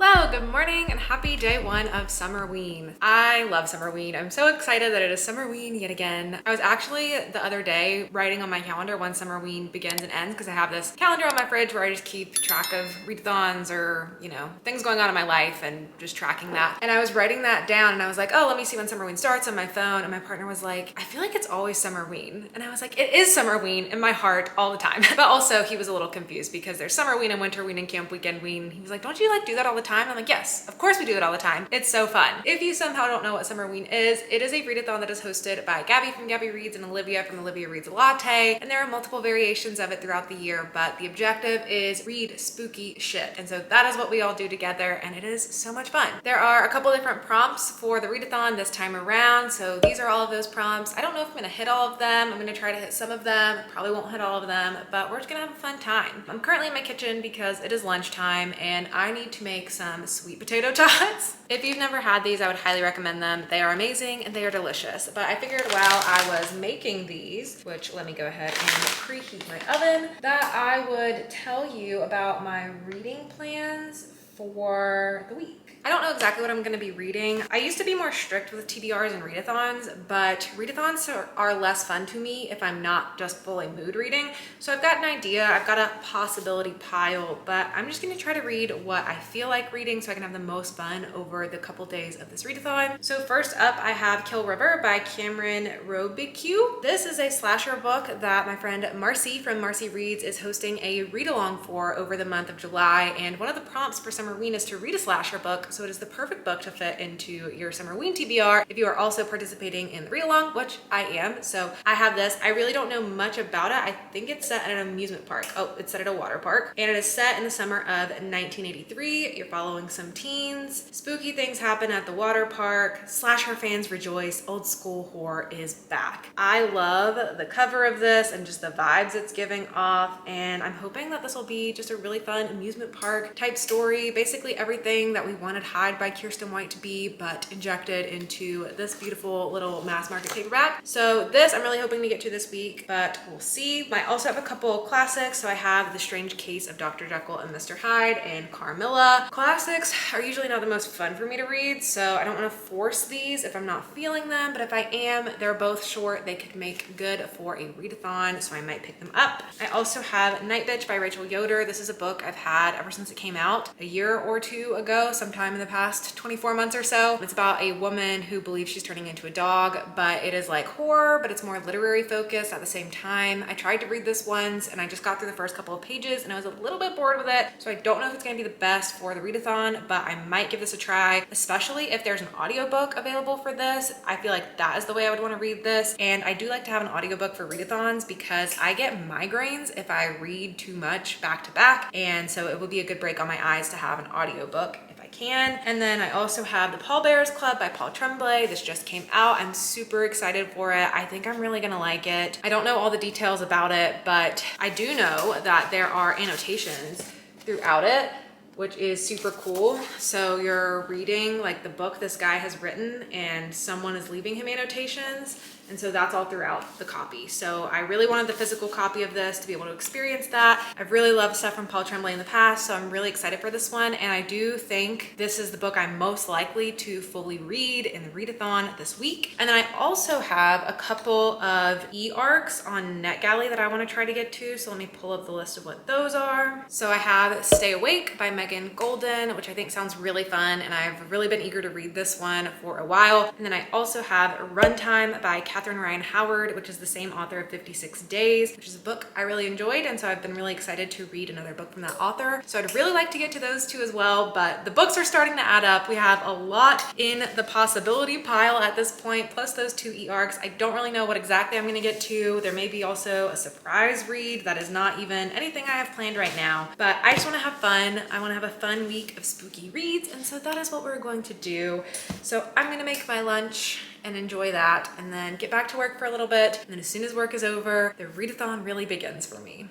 Hello, good morning, and happy day one of Summerween. I love Summerween. I'm so excited that it is Summerween yet again. I was actually the other day writing on my calendar when Summerween begins and ends because I have this calendar on my fridge where I just keep track of readathons or, things going on in my life and just tracking that. And I was writing that down and I was like, oh, let me see when Summerween starts on my phone. And my partner was like, I feel like it's always Summerween. And I was like, it is Summerween in my heart all the time. But also he was a little confused because there's Summerween and Winterween and Camp Weekendween. He was like, don't you do that all the time? I'm like, yes, of course we do it all the time. It's so fun. If you somehow don't know what Summerween is, it is a readathon that is hosted by Gabby from Gabby Reads and Olivia from Olivia Reads a Latte. And there are multiple variations of it throughout the year, but the objective is read spooky shit. And so that is what we all do together, and it is so much fun. There are a couple different prompts for the readathon this time around. So these are all of those prompts. I don't know if I'm gonna hit all of them. I'm gonna try to hit some of them. Probably won't hit all of them, but we're just gonna have a fun time. I'm currently in my kitchen because it is lunchtime and I need to make some sweet potato tots. If you've never had these, I would highly recommend them. They are amazing and they are delicious. But I figured while I was making these, which let me go ahead and preheat my oven, that I would tell you about my reading plans for the week. I don't know exactly what I'm gonna be reading. I used to be more strict with TBRs and readathons, but readathons are less fun to me if I'm not just fully mood reading. So I've got an idea, I've got a possibility pile, but I'm just gonna try to read what I feel like reading so I can have the most fun over the couple days of this readathon. So first up, I have Kill River by Cameron Robicheaux. This is a slasher book that my friend Marcy from Marcy Reads is hosting a read-along for over the month of July, and one of the prompts for Summerween is to read a slasher book. So it is the perfect book to fit into your Summerween TBR if you are also participating in the read-along, which I am. So I have this. I really don't know much about it. I think it's set at an amusement park. Oh, it's set at a water park. And it is set in the summer of 1983. You're following some teens. Spooky things happen at the water park. Slasher fans rejoice. Old school horror is back. I love the cover of this and just the vibes it's giving off. And I'm hoping that this will be just a really fun amusement park type story. Basically everything that we wanted Hide by Kirsten White to be, but injected into this beautiful little mass market paperback. So this I'm really hoping to get to this week, but we'll see. I also have a couple classics. So I have The Strange Case of Dr. Jekyll and Mr. Hyde and Carmilla. Classics are usually not the most fun for me to read, so I don't want to force these if I'm not feeling them, but if I am, they're both short. They could make good for a readathon, so I might pick them up. I also have Night Bitch by Rachel Yoder. This is a book I've had ever since it came out a year or two ago, sometime in the past 24 months or so. It's about a woman who believes she's turning into a dog, but it is like horror, but it's more literary focused at the same time. I tried to read this once and I just got through the first couple of pages and I was a little bit bored with it. So I don't know if it's gonna be the best for the readathon, but I might give this a try, especially if there's an audiobook available for this. I feel like that is the way I would wanna read this. And I do like to have an audiobook for readathons because I get migraines if I read too much back to back. And so it would be a good break on my eyes to have an audiobook if I can. And then I also have The Pallbearers Club by Paul Tremblay. This just came out. I'm super excited for it. I think I'm really gonna like it. I don't know all the details about it, but I do know that there are annotations throughout it, which is super cool. So you're reading like the book this guy has written and someone is leaving him annotations. And so that's all throughout the copy. So I really wanted the physical copy of this to be able to experience that. I've really loved stuff from Paul Tremblay in the past, so I'm really excited for this one. And I do think this is the book I'm most likely to fully read in the readathon this week. And then I also have a couple of e-arcs on NetGalley that I want to try to get to. So let me pull up the list of what those are. So I have Stay Awake by Megan Golden, which I think sounds really fun. And I've really been eager to read this one for a while. And then I also have Runtime by Catherine Ryan Howard, which is the same author of 56 Days, which is a book I really enjoyed. And so I've been really excited to read another book from that author. So I'd really like to get to those two as well, but the books are starting to add up. We have a lot in the possibility pile at this point, plus those two e-arcs. I don't really know what exactly I'm gonna get to. There may be also a surprise read that is not even anything I have planned right now, but I just wanna have fun. I wanna have a fun week of spooky reads. And so that is what we're going to do. So I'm gonna make my lunch and enjoy that and then get back to work for a little bit. And then as soon as work is over, the readathon really begins for me.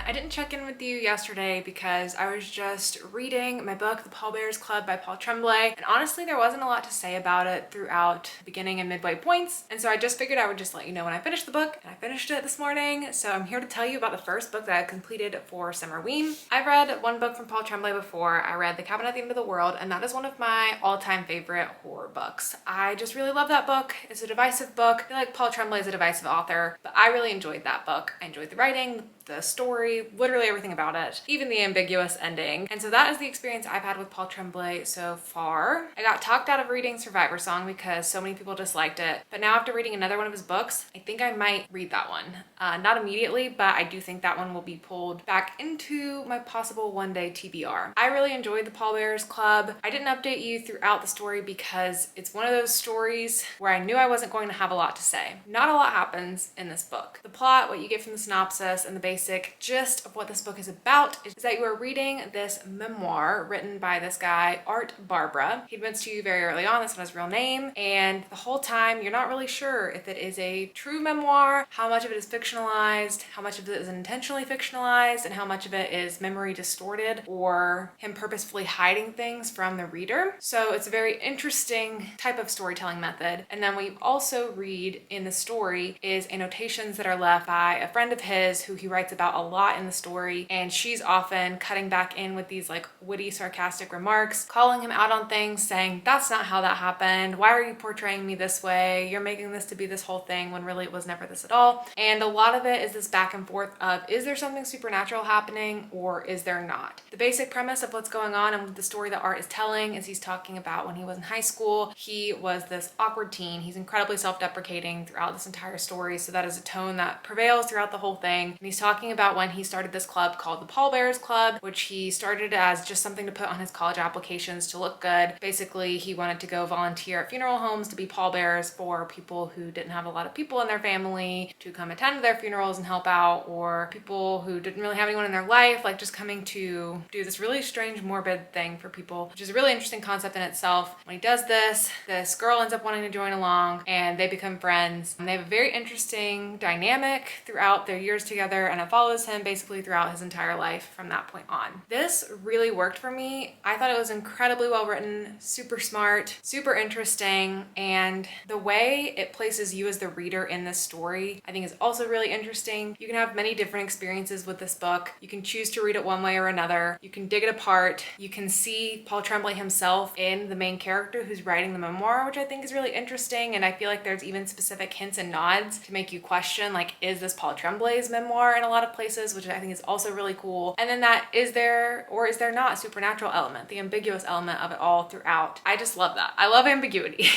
I didn't check in with you yesterday because I was just reading my book, The Pallbearers Club by Paul Tremblay, and honestly there wasn't a lot to say about it throughout the beginning and midway points, and so I just figured I would just let you know when I finished the book, and I finished it this morning. So I'm here to tell you about the first book that I completed for Summerween. I've read one book from Paul Tremblay before. I read The Cabin at the End of the World, and that is one of my all-time favorite horror books. I just really love that book. It's a divisive book. I feel like Paul Tremblay is a divisive author, but I really enjoyed that book. I enjoyed the writing, the story, literally everything about it, even the ambiguous ending. And so that is the experience I've had with Paul Tremblay so far. I got talked out of reading Survivor Song because so many people disliked it, but now after reading another one of his books, I think I might read that one. Not immediately, but I do think that one will be pulled back into my possible one-day TBR. I really enjoyed the Pallbearers Club. I didn't update you throughout the story because it's one of those stories where I knew I wasn't going to have a lot to say. Not a lot happens in this book. The plot, what you get from the synopsis, and the basic gist of what this book is about is that you are reading this memoir written by this guy, Art Barbara. He admits to you very early on that's not his real name, and the whole time you're not really sure if it is a true memoir, how much of it is fictionalized, how much of it is intentionally fictionalized, and how much of it is memory distorted or him purposefully hiding things from the reader. So it's a very interesting type of storytelling method. And then what you also read in the story is annotations that are left by a friend of his who he writes about a lot in the story, and she's often cutting back in with these like witty, sarcastic remarks, calling him out on things, saying, that's not how that happened, why are you portraying me this way, you're making this to be this whole thing when really it was never this at all. And a lot of it is this back and forth of, is there something supernatural happening or is there not? The basic premise of what's going on and the story that Art is telling is he's talking about when he was in high school, he was this awkward teen. He's incredibly self-deprecating throughout this entire story, so that is a tone that prevails throughout the whole thing. And he's talking about when he started this club called the Pallbearers Club, which he started as just something to put on his college applications to look good. Basically, he wanted to go volunteer at funeral homes to be pallbearers for people who didn't have a lot of people in their family to come attend their funerals and help out, or people who didn't really have anyone in their life, like just coming to do this really strange, morbid thing for people, which is a really interesting concept in itself. When he does this, this girl ends up wanting to join along and they become friends. And they have a very interesting dynamic throughout their years together, and it follows him basically throughout his entire life from that point on. This really worked for me. I thought it was incredibly well written, super smart, super interesting, and the way it places you as the reader in this story I think is also really interesting. You can have many different experiences with this book. You can choose to read it one way or another. You can dig it apart. You can see Paul Tremblay himself in the main character who's writing the memoir, which I think is really interesting, and I feel like there's even specific hints and nods to make you question, like, is this Paul Tremblay's memoir in a lot of places, which I think is also really cool. And then that is there or is there not supernatural element, the ambiguous element of it all throughout. I just love that. I love ambiguity.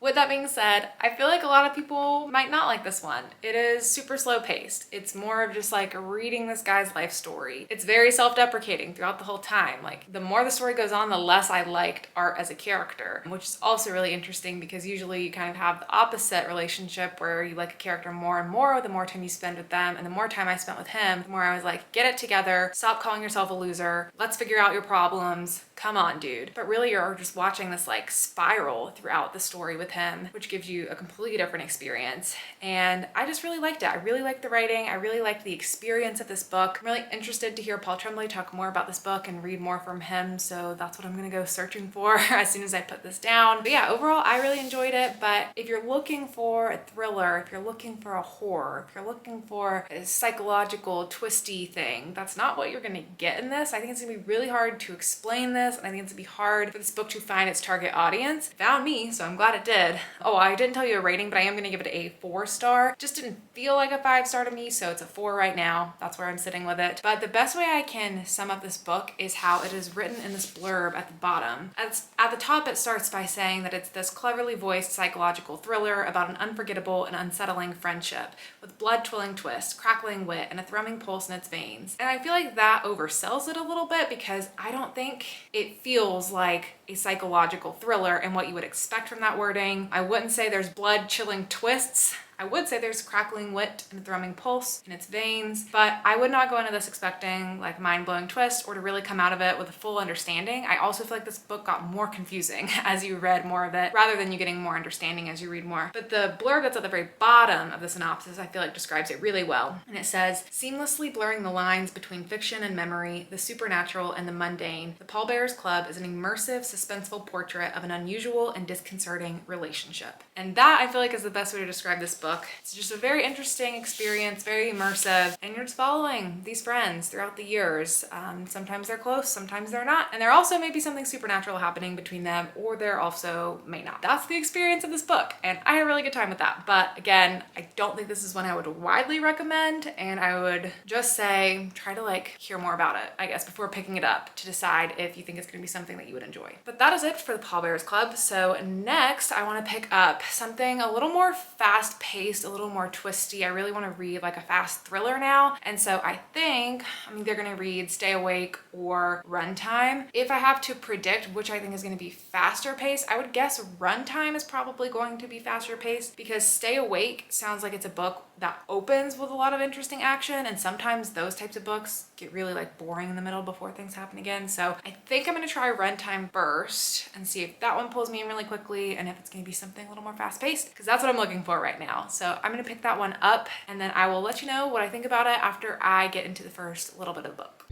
With that being said, I feel like a lot of people might not like this one. It is super slow paced. It's more of just like reading this guy's life story. It's very self-deprecating throughout the whole time. Like, the more the story goes on, the less I liked Art as a character, which is also really interesting because usually you kind of have the opposite relationship where you like a character more and more the more time you spend with them, and the more time I spent with him, the more I was like, get it together, stop calling yourself a loser, let's figure out your problems, come on dude. But really you're just watching this like spiral throughout the story with him, which gives you a completely different experience. And I just really liked it. I really liked the writing. I really liked the experience of this book. I'm really interested to hear Paul Tremblay talk more about this book and read more from him, so that's what I'm gonna go searching for as soon as I put this down. But yeah, overall I really enjoyed it. But if you're looking for a thriller, if you're looking for a horror, if you're looking for a psychological twisty thing, that's not what you're gonna get in this. I think it's gonna be really hard to explain this, and I think it's gonna be hard for this book to find its target audience. It found me, so I'm glad it did. Oh, I didn't tell you a rating, but I am gonna give it a 4-star. Just didn't feel like a 5-star to me, so it's a 4 right now. That's where I'm sitting with it. But the best way I can sum up this book is how it is written in this blurb at the bottom. At the top, it starts by saying that it's this cleverly voiced psychological thriller about an unforgettable and unsettling friendship with blood-twilling twists, crackling wit, and a thrumming pulse in its veins. And I feel like that oversells it a little bit because I don't think it feels like a psychological thriller and what you would expect from that wording. I wouldn't say there's blood-chilling twists. I would say there's crackling wit and a thrumming pulse in its veins, but I would not go into this expecting like mind-blowing twist or to really come out of it with a full understanding. I also feel like this book got more confusing as you read more of it, rather than you getting more understanding as you read more. But the blurb that's at the very bottom of the synopsis, I feel like describes it really well. And it says, seamlessly blurring the lines between fiction and memory, the supernatural and the mundane, the Pallbearers Club is an immersive, suspenseful portrait of an unusual and disconcerting relationship. And that I feel like is the best way to describe this book. It's just a very interesting experience, very immersive, and you're just following these friends throughout the years. Sometimes they're close, sometimes they're not, and there also may be something supernatural happening between them, or there also may not. That's the experience of this book, and I had a really good time with that. But again, I don't think this is one I would widely recommend, and I would just say try to like hear more about it, I guess, before picking it up to decide if you think it's going to be something that you would enjoy. But that is it for the Pallbearers Club. So next I want to pick up something a little more fast-paced, a little more twisty. I really want to read like a fast thriller now, and so I think I'm either going to read Stay Awake or Runtime. If I have to predict which I think is going to be faster paced, I would guess Runtime is probably going to be faster paced, because Stay Awake sounds like it's a book that opens with a lot of interesting action, and sometimes those types of books get really like boring in the middle before things happen again. So I think I'm going to try Runtime first and see if that one pulls me in really quickly and if it's going to be something a little more fast paced, because that's what I'm looking for right now. So I'm going to pick that one up, and then I will let you know what I think about it after I get into the first little bit of the book.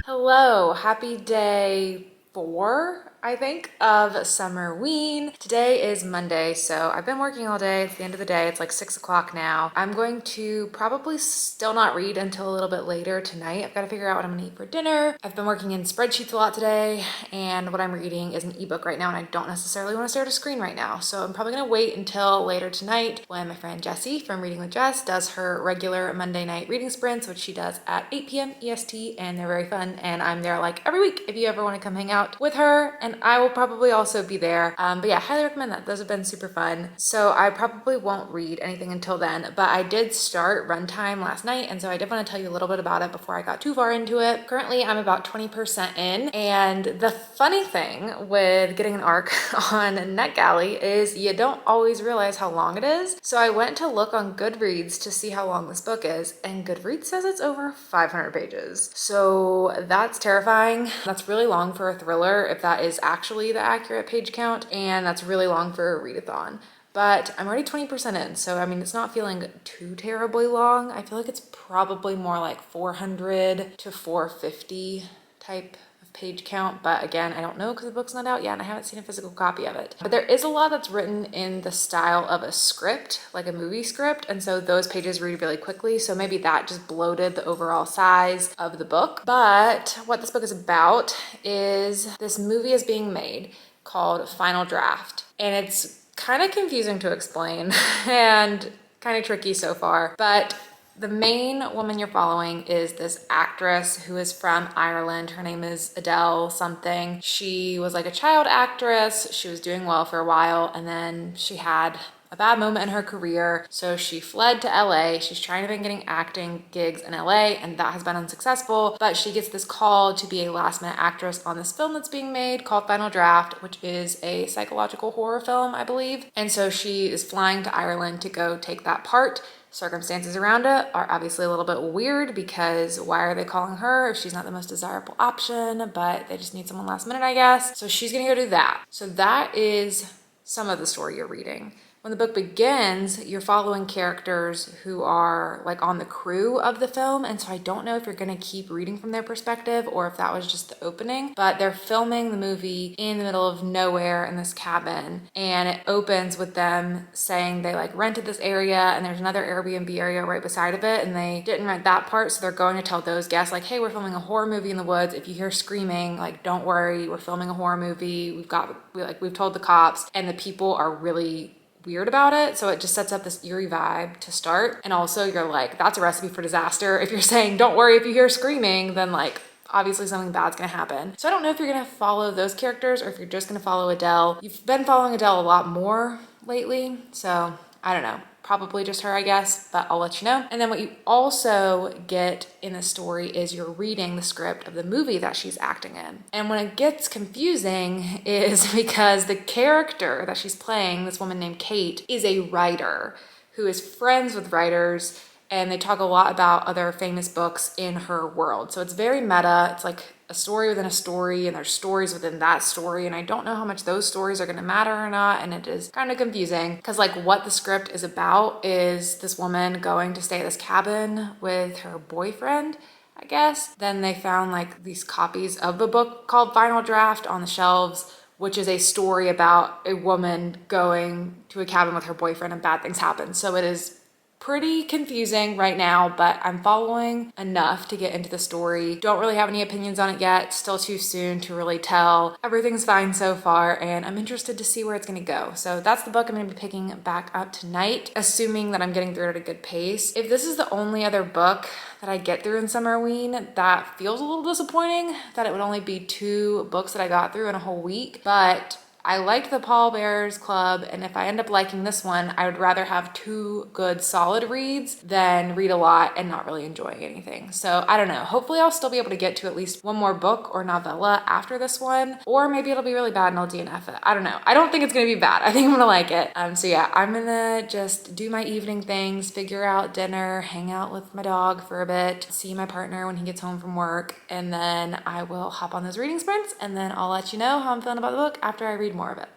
Hello, happy day 4, I think, of Summerween. Today is Monday, so I've been working all day. It's the end of the day. It's like 6 o'clock now. I'm going to probably still not read until a little bit later tonight. I've got to figure out what I'm gonna eat for dinner. I've been working in spreadsheets a lot today, and what I'm reading is an ebook right now, and I don't necessarily want to stare at a screen right now. So I'm probably gonna wait until later tonight when my friend Jessie from Reading with Jess does her regular Monday night reading sprints, which she does at 8 p.m. EST, and they're very fun. And I'm there like every week if you ever want to come hang out with her, and I will probably also be there. But yeah, highly recommend that. Those have been super fun. So I probably won't read anything until then, but I did start Runtime last night, and so I did want to tell you a little bit about it before I got too far into it. Currently, I'm about 20% in, and the funny thing with getting an arc on NetGalley is you don't always realize how long it is. So I went to look on Goodreads to see how long this book is, and Goodreads says it's over 500 pages. So that's terrifying. That's really long for a thriller, if that is actually the accurate page count, and that's really long for a readathon. But I'm already 20% in, so I mean, it's not feeling too terribly long. I feel like it's probably more like 400 to 450 type of page count, but again, I don't know because the book's not out yet and I haven't seen a physical copy of it. But there is a lot that's written in the style of a script, like a movie script, and so those pages read really quickly, so maybe that just bloated the overall size of the book. But what this book is about is this movie is being made called Final Draft, and it's kind of confusing to explain and kind of tricky so far, but the main woman you're following is this actress who is from Ireland. Her name is Adele something. She was like a child actress. She was doing well for a while, and then she had a bad moment in her career, so she fled to LA. She's trying to be getting acting gigs in LA, and that has been unsuccessful, but she gets this call to be a last minute actress on this film that's being made called Final Draft, which is a psychological horror film, I believe. And so she is flying to Ireland to go take that part. Circumstances around it are obviously a little bit weird, because why are they calling her if she's not the most desirable option, but they just need someone last minute, I guess. So she's gonna go do that. So that is some of the story you're reading. When the book begins, you're following characters who are like on the crew of the film, and so I don't know if you're gonna keep reading from their perspective or if that was just the opening, but they're filming the movie in the middle of nowhere in this cabin, and it opens with them saying they like rented this area and there's another Airbnb area right beside of it, and they didn't rent that part, so they're going to tell those guests like, hey, we're filming a horror movie in the woods. If you hear screaming, like, don't worry, we're filming a horror movie. We've told the cops, and the people are really weird about it, so it just sets up this eerie vibe to start. And also you're like, that's a recipe for disaster. If you're saying don't worry if you hear screaming, then like obviously something bad's gonna happen. So I don't know if you're gonna follow those characters or if you're just gonna follow Adele. You've been following Adele a lot more lately, so I don't know. Probably just her, I guess, but I'll let you know. And then what you also get in the story is you're reading the script of the movie that she's acting in. And when it gets confusing is because the character that she's playing, this woman named Kate, is a writer who is friends with writers, and they talk a lot about other famous books in her world. So it's very meta. It's like a story within a story, and there's stories within that story, and I don't know how much those stories are going to matter or not, and it is kind of confusing because like what the script is about is this woman going to stay at this cabin with her boyfriend, I guess. Then they found like these copies of a book called Final Draft on the shelves, which is a story about a woman going to a cabin with her boyfriend and bad things happen. So it is pretty confusing right now, but I'm following enough to get into the story. Don't really have any opinions on it yet. Still too soon to really tell. Everything's fine so far, and I'm interested to see where it's gonna go. So that's the book I'm gonna be picking back up tonight, assuming that I'm getting through it at a good pace. If this is the only other book that I get through in Summerween, that feels a little disappointing that it would only be 2 books that I got through in a whole week, but I liked the Pallbearers Club, and if I end up liking this one, I would rather have 2 good solid reads than read a lot and not really enjoying anything. So I don't know. Hopefully I'll still be able to get to at least 1 more book or novella after this one, or maybe it'll be really bad and I'll DNF it. I don't know. I don't think it's gonna be bad. I think I'm gonna like it. So yeah, I'm gonna just do my evening things, figure out dinner, hang out with my dog for a bit, see my partner when he gets home from work, and then I will hop on those reading sprints, and then I'll let you know how I'm feeling about the book after I read more of it.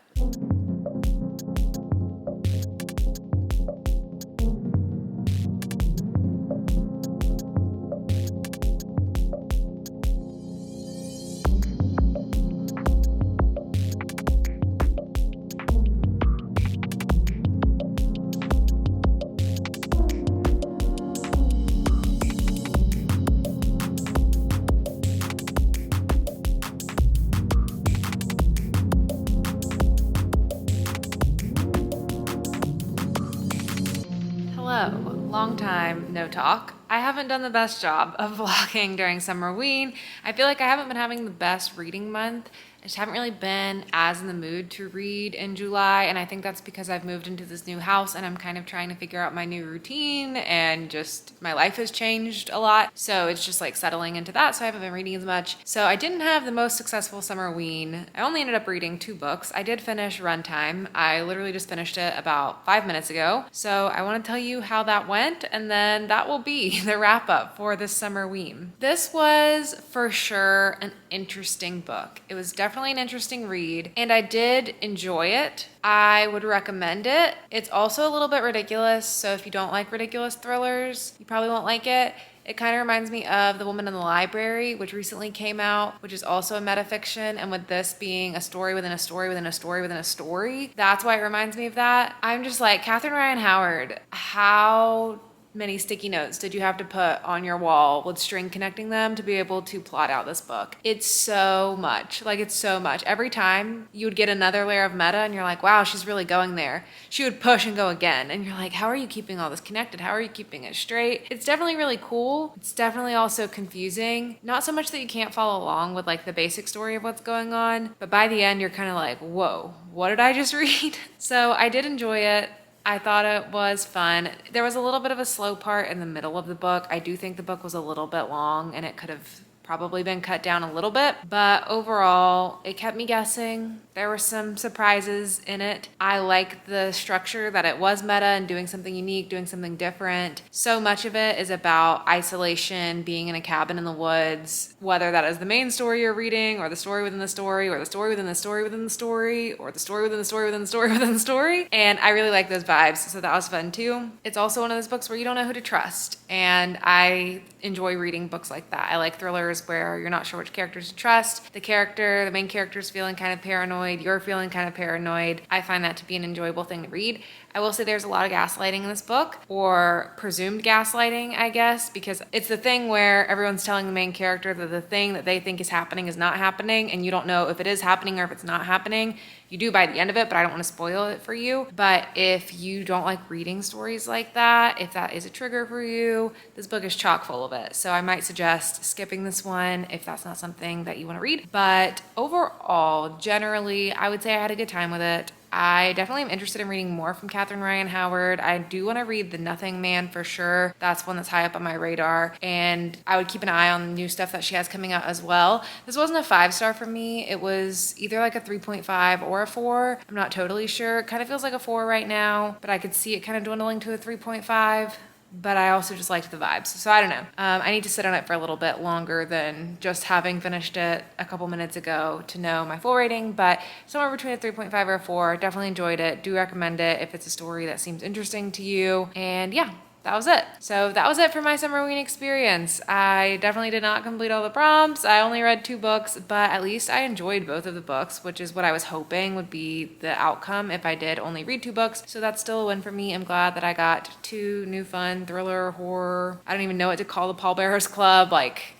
Long time no talk. I haven't done the best job of vlogging during Summerween. I feel like I haven't been having the best reading month. I just haven't really been as in the mood to read in July, and I think that's because I've moved into this new house and I'm kind of trying to figure out my new routine, and just my life has changed a lot. So it's just like settling into that, so I haven't been reading as much. So I didn't have the most successful Summerween. I only ended up reading 2 books. I did finish Runtime. I literally just finished it about 5 minutes ago. So I want to tell you how that went, and then that will be the wrap up for this Summerween. This was for sure an interesting book. It was definitely an interesting read, and I did enjoy it. I would recommend it. It's also a little bit ridiculous, so if you don't like ridiculous thrillers, you probably won't like it. It kind of reminds me of The Woman in the Library, which recently came out, which is also a metafiction, and with this being a story within a story within a story within a story, that's why it reminds me of that. I'm just like, Catherine Ryan Howard, how many sticky notes did you have to put on your wall with string connecting them to be able to plot out this book? It's so much. Like, it's so much. Every time you would get another layer of meta and you're like, wow, she's really going there. She would push and go again. And you're like, how are you keeping all this connected? How are you keeping it straight? It's definitely really cool. It's definitely also confusing. Not so much that you can't follow along with like the basic story of what's going on, but by the end, you're kind of like, whoa, what did I just read? So I did enjoy it. I thought it was fun. There was a little bit of a slow part in the middle of the book. I do think the book was a little bit long and it could have probably been cut down a little bit, but overall it kept me guessing. There were some surprises in it. I like the structure that it was meta and doing something unique, doing something different. So much of it is about isolation, being in a cabin in the woods, whether that is the main story you're reading or the story within the story or the story within the story within the story or the story within the story within the story within the story. And I really like those vibes, so that was fun too. It's also one of those books where you don't know who to trust, and I enjoy reading books like that. I like thrillers where you're not sure which characters to trust. The main character's feeling kind of paranoid, you're feeling kind of paranoid. I find that to be an enjoyable thing to read. I will say there's a lot of gaslighting in this book, or presumed gaslighting, I guess, because it's the thing where everyone's telling the main character that the thing that they think is happening is not happening, and you don't know if it is happening or if it's not happening. You do by the end of it, but I don't want to spoil it for you. But if you don't like reading stories like that, if that is a trigger for you, this book is chock full of it. So I might suggest skipping this one if that's not something that you want to read. But overall, generally, I would say I had a good time with it. I definitely am interested in reading more from Catherine Ryan Howard. I do want to read The Nothing Man for sure. That's one that's high up on my radar. And I would keep an eye on new stuff that she has coming out as well. This wasn't a 5-star for me. It was either like a 3.5 or a 4. I'm not totally sure. It kind of feels like a 4 right now, but I could see it kind of dwindling to a 3.5. But I also just liked the vibes. So I don't know. I need to sit on it for a little bit longer than just having finished it a couple minutes ago to know my full rating, but somewhere between a 3.5 or a 4. Definitely enjoyed it. Do recommend it if it's a story that seems interesting to you. And yeah, that was it. So that was it for my Summerween experience. I definitely did not complete all the prompts. I only read 2 books, but at least I enjoyed both of the books, which is what I was hoping would be the outcome if I did only read 2 books. So that's still a win for me. I'm glad that I got 2 new fun thriller, horror, I don't even know what to call the Pallbearers Club, like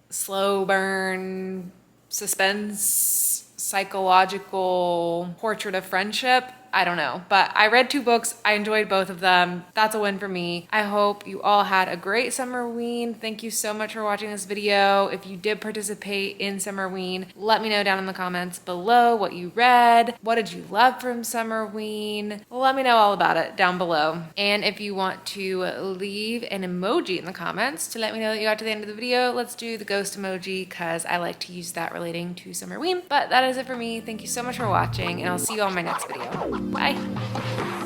slow burn, suspense, psychological portrait of friendship. I don't know, but I read 2 books. I enjoyed both of them. That's a win for me. I hope you all had a great Summerween. Thank you so much for watching this video. If you did participate in Summerween, let me know down in the comments below what you read. What did you love from Summerween? Let me know all about it down below. And if you want to leave an emoji in the comments to let me know that you got to the end of the video, let's do the ghost emoji because I like to use that relating to Summerween. But that is it for me. Thank you so much for watching, and I'll see you on my next video. Bye.